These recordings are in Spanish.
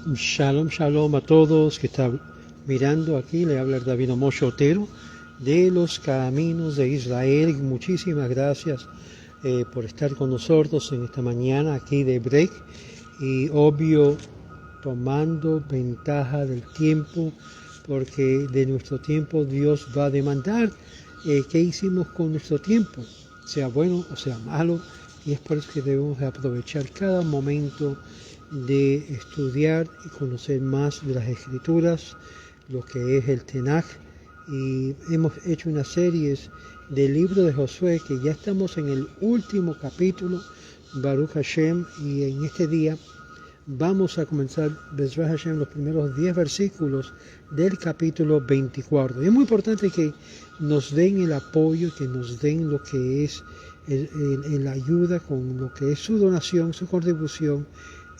Shalom, shalom a todos que están mirando aquí. Le habla el Rabino Moshe Otero de los Caminos de Israel. Muchísimas gracias por estar con nosotros en esta mañana aquí de break. Y obvio, tomando ventaja del tiempo, porque de nuestro tiempo Dios va a demandar qué hicimos con nuestro tiempo, sea bueno o sea malo. Y es por eso que debemos aprovechar cada momento de estudiar y conocer más de las Escrituras, lo que es el Tenaj. Y hemos hecho una serie del libro de Josué, que ya estamos en el último capítulo, Baruch Hashem, y en este día vamos a comenzar, Bezrat Hashem, los primeros 10 versículos del capítulo 24. Y es muy importante que nos den el apoyo, que nos den lo que es la ayuda con lo que es su donación, su contribución,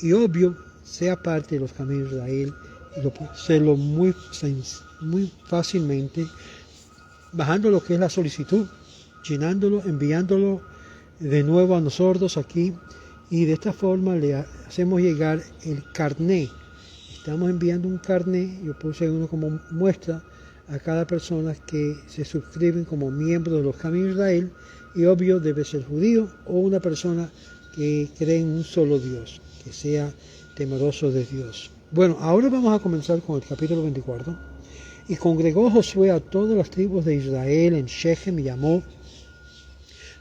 y obvio, sea parte de los Caminos de Israel, y lo puede hacerlo muy fácilmente, bajando lo que es la solicitud, llenándolo, enviándolo de nuevo a nosotros aquí, y de esta forma le hacemos llegar el carné. Estamos enviando un carné, yo puse uno como muestra a cada persona que se suscriben como miembro de los Caminos de Israel, y obvio debe ser judío o una persona que cree en un solo Dios, que sea temeroso de Dios. Bueno, ahora vamos a comenzar con el capítulo 24. Y congregó Josué a todas las tribus de Israel en Shechem y llamó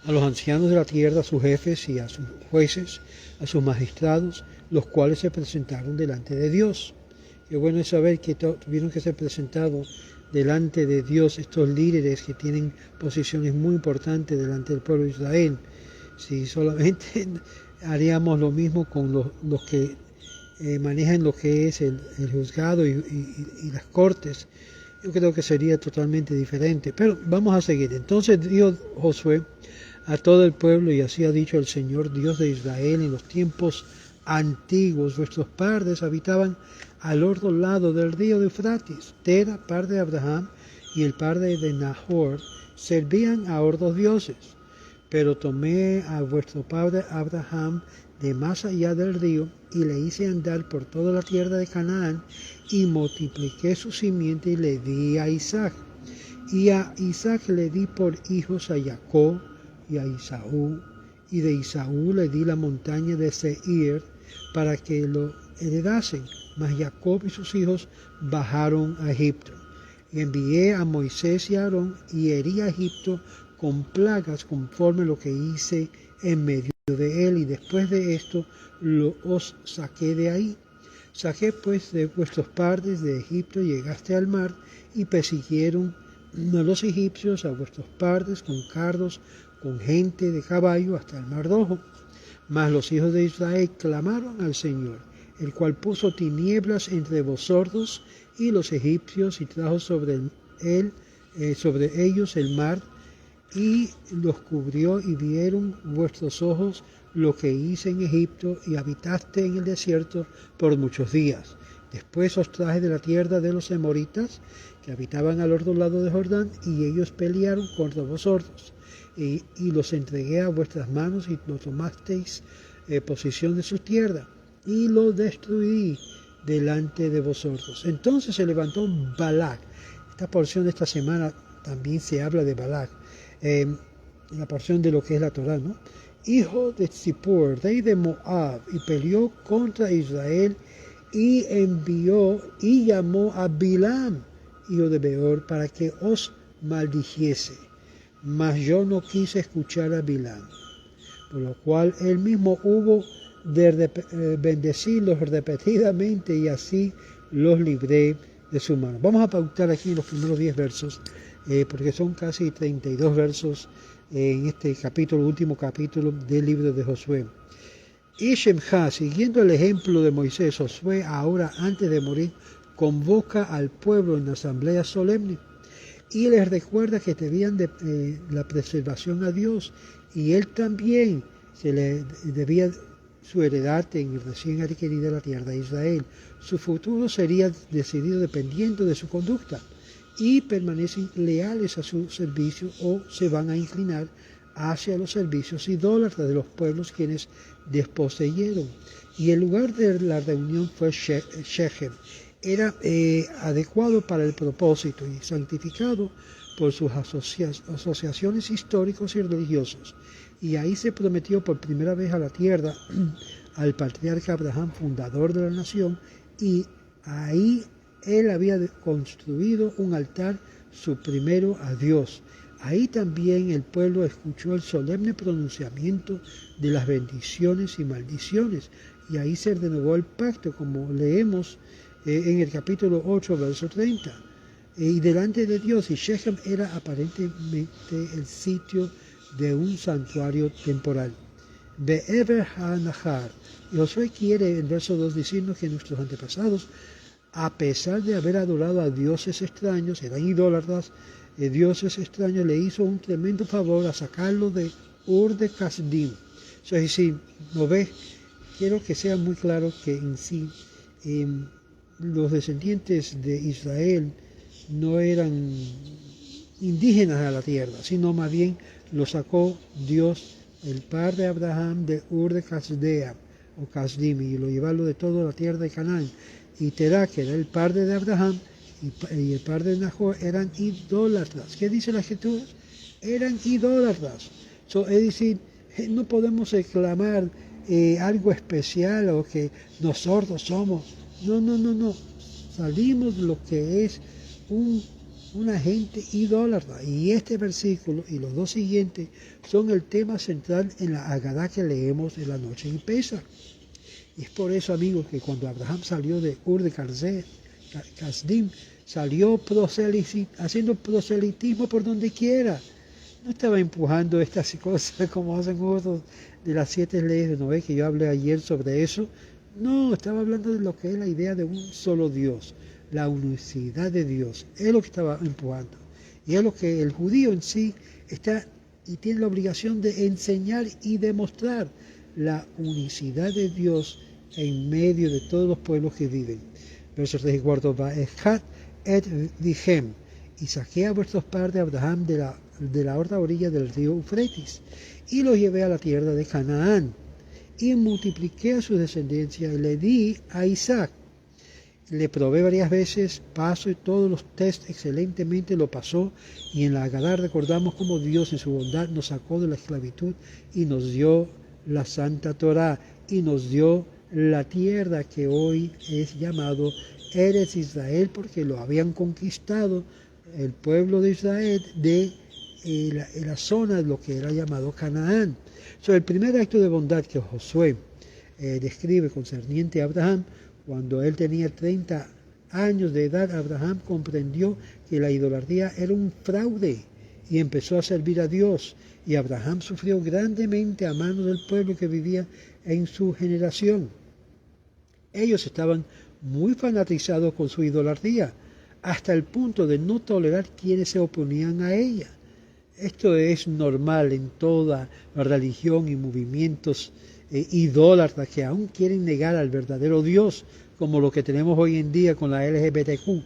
a los ancianos de la tierra, a sus jefes y a sus jueces, a sus magistrados, los cuales se presentaron delante de Dios. Qué bueno es saber que tuvieron que ser presentados delante de Dios estos líderes que tienen posiciones muy importantes delante del pueblo de Israel. Si solamente haríamos lo mismo con los que manejan lo que es el juzgado y las cortes, yo creo que sería totalmente diferente. Pero vamos a seguir. Entonces dijo Josué a todo el pueblo, y así ha dicho el Señor Dios de Israel: en los tiempos antiguos vuestros padres habitaban al otro lado del río de Eufrates. Tera, padre de Abraham, y el padre de Nahor servían a otros dioses. Pero tomé a vuestro padre Abraham de más allá del río, y le hice andar por toda la tierra de Canaán, y multipliqué su simiente, y le di a Isaac. Y a Isaac le di por hijos a Jacob y a Esaú, y de Esaú le di la montaña de Seir para que lo heredasen. Mas Jacob y sus hijos bajaron a Egipto. Y envié a Moisés y a Aarón, y herí a Egipto con plagas conforme lo que hice en medio de él, y después de esto os saqué de ahí. Saqué pues de vuestros padres de Egipto, llegaste al mar, y persiguieron a los egipcios, a vuestros padres, con carros, con gente de caballo, hasta el mar Rojo. Mas los hijos de Israel clamaron al Señor, el cual puso tinieblas entre vosotros y los egipcios, y trajo sobre ellos el mar, y los cubrió, y vieron vuestros ojos lo que hice en Egipto, y habitaste en el desierto por muchos días. Después os traje de la tierra de los amoritas, que habitaban al otro lado de Jordán, y ellos pelearon contra vosotros, y los entregué a vuestras manos, y lo tomasteis posesión de su tierra, y lo destruí delante de vosotros. Entonces se levantó Balac. Esta porción de esta semana también se habla de Balac, en la porción de lo que es la Torá, ¿no? Hijo de Zippor, rey de Moab, y peleó contra Israel, y envió y llamó a Bilam, hijo de Beor, para que os maldijese. Mas yo no quise escuchar a Bilam, por lo cual él mismo hubo de bendecirlos repetidamente, y así los libré de su mano. Vamos a pautar aquí los primeros 10 versos, porque son casi 32 versos en este capítulo, último capítulo del libro de Josué. Y Shemha, siguiendo el ejemplo de Moisés, Josué, ahora antes de morir, convoca al pueblo en la asamblea solemne, y les recuerda que debían de la preservación a Dios, y él también se le debía su heredad en el recién adquirida la tierra de Israel. Su futuro sería decidido dependiendo de su conducta, y permanecen leales a su servicio, o se van a inclinar hacia los servicios idólatras de los pueblos quienes desposeyeron. y el lugar de la reunión fue Shechem. Era adecuado para el propósito y santificado por sus asociaciones históricos y religiosos. Y ahí se prometió por primera vez a la tierra al patriarca Abraham, fundador de la nación, y ahí él había construido un altar su primero a Dios. Ahí también el pueblo escuchó el solemne pronunciamiento de las bendiciones y maldiciones, y ahí se renovó el pacto, como leemos en el capítulo 8, verso 30. Y delante de Dios, y Shechem era aparentemente el sitio de un santuario temporal. Be'ever ha'nahar. Y Josué quiere, en verso 2, decirnos que nuestros antepasados, a pesar de haber adorado a dioses extraños, eran idólatras, dioses extraños, le hizo un tremendo favor a sacarlo de Ur de Kasdim. Es decir, ¿no ves? Quiero que sea muy claro que en sí los descendientes de Israel no eran indígenas a la tierra, sino más bien lo sacó Dios, el padre de Abraham, de Ur de Kasdea o Kasdim, y lo llevaron de toda la tierra de Canaán. Y Terá, que era el padre de Abraham, y el padre de Nahor, eran idólatras. ¿Qué dice la Escritura? Eran idólatras. Es decir, no podemos exclamar algo especial o que nosotros somos. No. Salimos de lo que es una gente idólatra. Y este versículo y los dos siguientes son el tema central en la Agadá que leemos en la noche en Pesach. Y es por eso, amigos, que cuando Abraham salió de Ur de Kasdim, salió haciendo proselitismo por donde quiera. No estaba empujando estas cosas como hacen otros de las 7 leyes de Noé, que yo hablé ayer sobre eso. No, estaba hablando de lo que es la idea de un solo Dios, la unicidad de Dios. Es lo que estaba empujando. Y es lo que el judío en sí está y tiene la obligación de enseñar y demostrar, la unicidad de Dios en medio de todos los pueblos que viven. Versos 3 y 4, Va'echat et Vichem, y saqué a vuestros padres Abraham de la otra orilla del río Eufretis, y los llevé a la tierra de Canaán, y multipliqué a su descendencia, y le di a Isaac. Le probé varias veces, paso y todos los test excelentemente lo pasó, y en la Agadá recordamos cómo Dios en su bondad nos sacó de la esclavitud y nos dio la Santa Torá, y nos dio la tierra que hoy es llamado Eretz Israel, porque lo habían conquistado el pueblo de Israel de la zona de lo que era llamado Canaán. El primer acto de bondad que Josué describe concerniente a Abraham, cuando él tenía 30 años de edad, Abraham comprendió que la idolatría era un fraude y empezó a servir a Dios. Y Abraham sufrió grandemente a manos del pueblo que vivía en su generación. Ellos estaban muy fanatizados con su idolatría, hasta el punto de no tolerar quienes se oponían a ella. Esto es normal en toda religión y movimientos idólatras que aún quieren negar al verdadero Dios, como lo que tenemos hoy en día con la LGBTQ.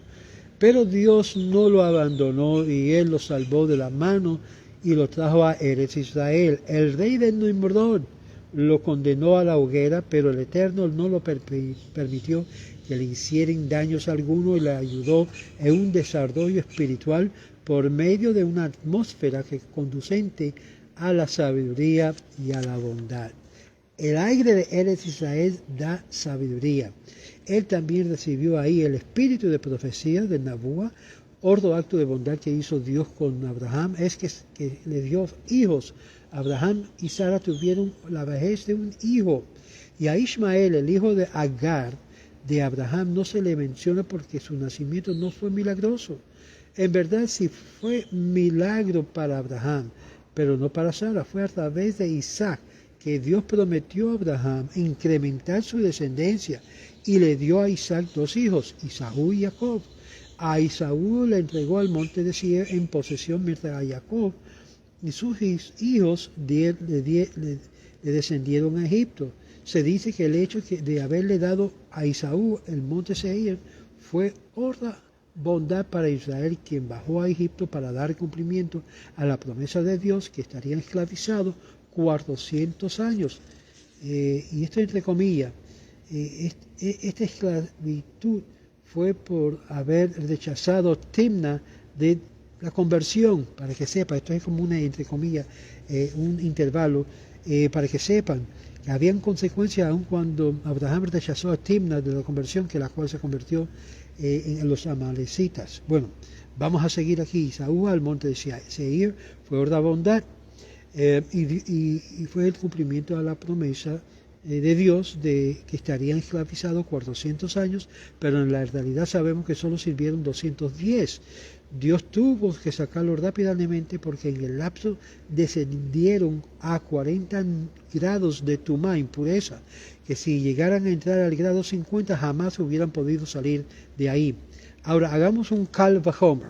Pero Dios no lo abandonó y Él lo salvó de la mano y lo trajo a Eretz Israel. El rey de Nimrod lo condenó a la hoguera, pero el Eterno no lo permitió que le hicieran daños alguno y le ayudó en un desarrollo espiritual por medio de una atmósfera que conducente a la sabiduría y a la bondad. El aire de Eretz Israel da sabiduría. Él también recibió ahí el espíritu de profecía de Nabúa. Otro acto de bondad que hizo Dios con Abraham es que le dio hijos. Abraham y Sara tuvieron la vejez de un hijo. Y a Ismael, el hijo de Agar, de Abraham, no se le menciona porque su nacimiento no fue milagroso. En verdad sí fue milagro para Abraham, pero no para Sara. Fue a través de Isaac que Dios prometió a Abraham incrementar su descendencia y le dio a Isaac 2 hijos, Esaú y Jacob. A Esaú le entregó al monte de Seir en posesión, mientras a Jacob y sus hijos le descendieron a Egipto. Se dice que el hecho de haberle dado a Esaú el monte Seir fue otra bondad para Israel, quien bajó a Egipto para dar cumplimiento a la promesa de Dios que estarían esclavizados 400 años. Y esto entre comillas, esta esclavitud fue por haber rechazado Timna de la conversión, para que sepa, esto es como una, entre comillas, un intervalo, para que sepan que habían consecuencias aun cuando Abraham rechazó a Timna de la conversión, que la cual se convirtió en los amalecitas. Bueno, vamos a seguir aquí. Saúl al monte de Seir fue obra de bondad, y fue el cumplimiento de la promesa de Dios de que estarían esclavizados 400 años, pero en la realidad sabemos que solo sirvieron 210. Dios tuvo que sacarlo rápidamente porque en el lapso descendieron a 40 grados de tumá, impureza, que si llegaran a entrar al grado 50 jamás hubieran podido salir de ahí. Ahora, hagamos un Kal Vachomer.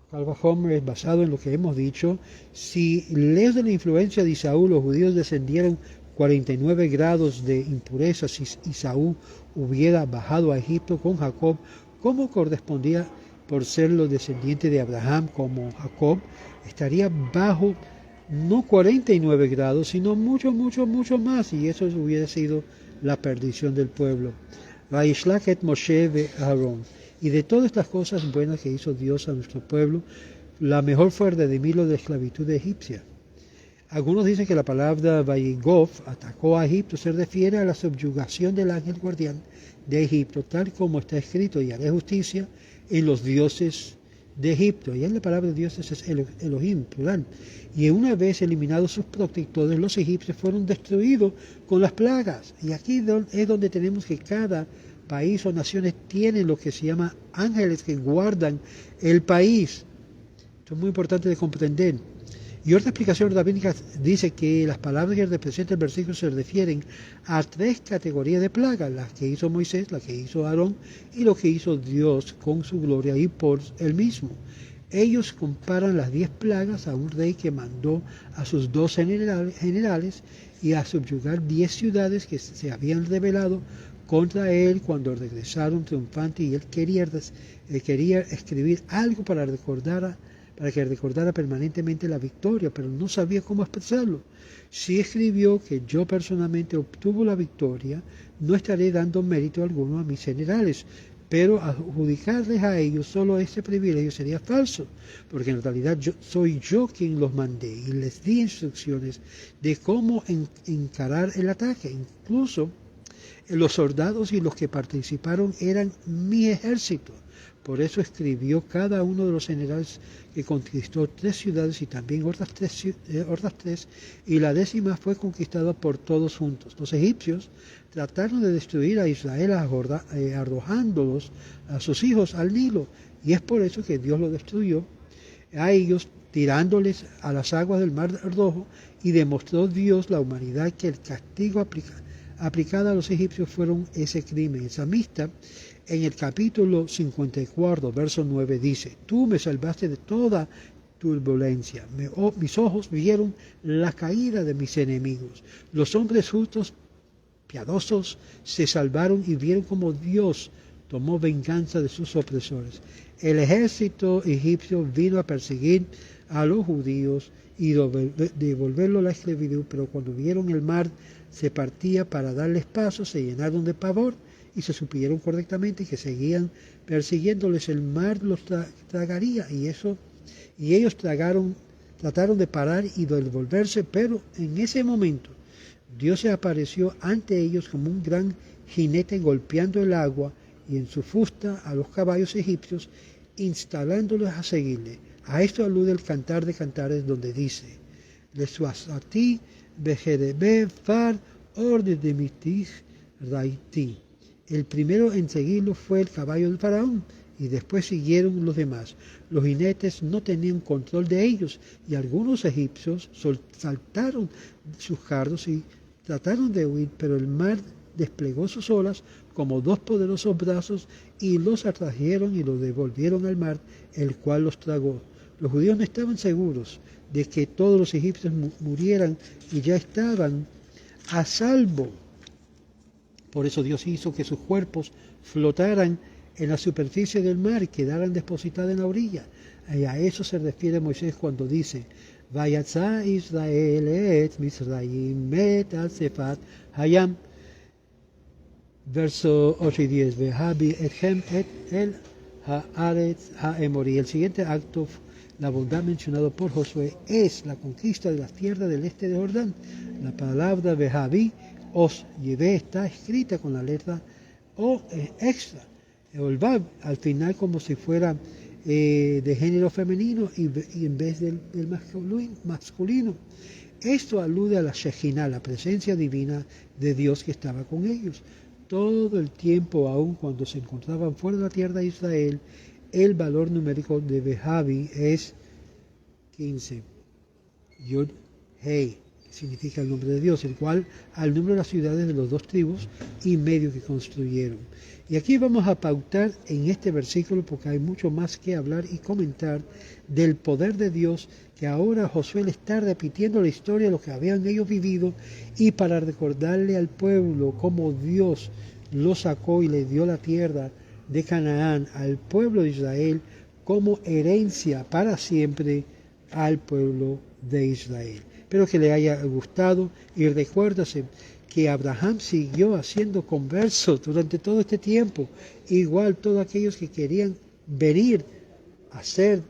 Kal Vachomer es basado en lo que hemos dicho. Si lejos de la influencia de Isaú, los judíos descendieron 49 grados de impureza, si Isaú hubiera bajado a Egipto con Jacob, ¿cómo correspondía por ser los descendientes de Abraham como Jacob? Estaría bajo no 49 grados, sino mucho más, y eso hubiera sido la perdición del pueblo. Vaishlach et Moshe ve Aarón. Y de todas estas cosas buenas que hizo Dios a nuestro pueblo, la mejor fue redimirlo de la esclavitud egipcia. Algunos dicen que la palabra Vayigov, atacó a Egipto, se refiere a la subyugación del ángel guardián de Egipto, tal como está escrito, y haré justicia en los dioses de Egipto. Y en la palabra de dioses es Elohim, plural. Y una vez eliminados sus protectores, los egipcios fueron destruidos con las plagas. Y aquí es donde tenemos que cada país o naciones tienen lo que se llama ángeles que guardan el país. Esto es muy importante de comprender. Y otra explicación rabínica dice que las palabras que representa el versículo se refieren a 3 categorías de plagas: las que hizo Moisés, las que hizo Aarón y lo que hizo Dios con su gloria y por él mismo. Ellos comparan las 10 plagas a un rey que mandó a sus 2 generales y a subyugar 10 ciudades que se habían rebelado contra él cuando regresaron triunfantes, y él quería escribir algo para que recordara permanentemente la victoria, pero no sabía cómo expresarlo. Si escribió que yo personalmente obtuvo la victoria, no estaré dando mérito alguno a mis generales, pero adjudicarles a ellos solo este privilegio sería falso, porque en realidad soy yo quien los mandé y les di instrucciones de cómo encarar el ataque. Incluso los soldados y los que participaron eran mi ejército. Por eso escribió cada uno de los generales que conquistó 3 ciudades y también otras 3, y la 10ª fue conquistada por todos juntos. Los egipcios trataron de destruir a Israel arrojándolos a sus hijos al Nilo, y es por eso que Dios lo destruyó a ellos, tirándoles a las aguas del Mar Rojo, y demostró Dios la humanidad que el castigo aplicado a los egipcios fueron ese crimen. El salmista en el capítulo 54, verso 9 dice: tú me salvaste de toda turbulencia, mis ojos vieron la caída de mis enemigos. Los hombres justos, piadosos, se salvaron y vieron como Dios tomó venganza de sus opresores. El ejército egipcio vino a perseguir a los judíos y devolverlo a la esclavitud, pero cuando vieron el mar se partía para darles paso, se llenaron de pavor y se supieron correctamente que seguían persiguiéndoles. El mar los tragaría, y ellos trataron de parar y de devolverse, pero en ese momento Dios se apareció ante ellos como un gran jinete golpeando el agua y en su fusta a los caballos egipcios, instalándolos a seguirle. A esto alude el Cantar de Cantares, donde dice: Lesuasati bejerebe far orde de mitij raiti. El primero en seguirlo fue el caballo del faraón, y después siguieron los demás. Los jinetes no tenían control de ellos, y algunos egipcios saltaron sus carros y trataron de huir, pero el mar desplegó sus olas como 2 poderosos brazos y los atrajeron y los devolvieron al mar, el cual los tragó. Los judíos no estaban seguros de que todos los egipcios murieran y ya estaban a salvo. Por eso Dios hizo que sus cuerpos flotaran en la superficie del mar y quedaran depositados en la orilla. Y a eso se refiere Moisés cuando dice: Vayatza Israel et Misraim et al Sefat Hayam. Verso 8 y 10. Vehabi etchem et el haaretz haemori. El siguiente acto, la bondad mencionado por Josué, es la conquista de las tierras del este de Jordán. La palabra Vehabi, os llevé, está escrita con la letra O extra. Olbab, al final como si fuera de género femenino y en vez del masculino. Esto alude a la Shejinah, la presencia divina de Dios que estaba con ellos. Todo el tiempo, aun cuando se encontraban fuera de la tierra de Israel, el valor numérico de Vehabi es 15. Yod Hei, que significa el nombre de Dios, el cual al número de las ciudades de los dos tribus y medio que construyeron. Y aquí vamos a pautar en este versículo porque hay mucho más que hablar y comentar del poder de Dios, que ahora Josué le está repitiendo la historia de lo que habían ellos vivido, y para recordarle al pueblo cómo Dios lo sacó y le dio la tierra de Canaán al pueblo de Israel como herencia para siempre al pueblo de Israel. Espero que le haya gustado y recuérdase que Abraham siguió haciendo conversos durante todo este tiempo. Igual todos aquellos que querían venir a hacerse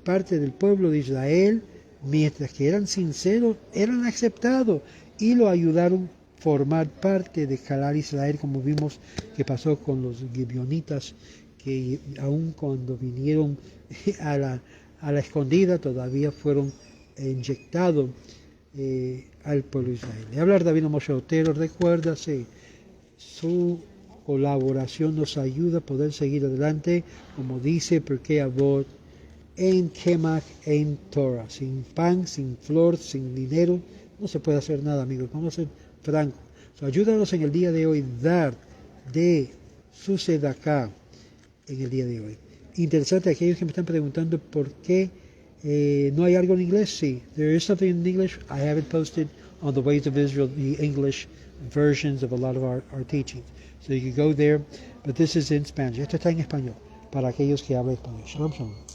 parte del pueblo de Israel, mientras que eran sinceros, eran aceptados y lo ayudaron a formar parte de Calal Israel, como vimos que pasó con los gibeonitas, que aun cuando vinieron a la escondida todavía fueron inyectados al pueblo de Israel. Le habla David Moshe Otero. Recuérdase, su colaboración nos ayuda a poder seguir adelante, como dice Pirkei Avot, en Kemach, en Torah. Sin pan, sin flor, sin dinero, no se puede hacer nada, amigos. Vamos a ser francos. Ayúdanos en el día de hoy, dar de su sedaká en el día de hoy. Interesante, aquellos que me están preguntando por qué no hay algo en inglés. Sí, there is something in English. I have it posted on the Ways of Israel, the English versions of a lot of our teachings. So you can go there, but this is in Spanish. Esto está en español, para aquellos que hablan español. Shalom, shalom.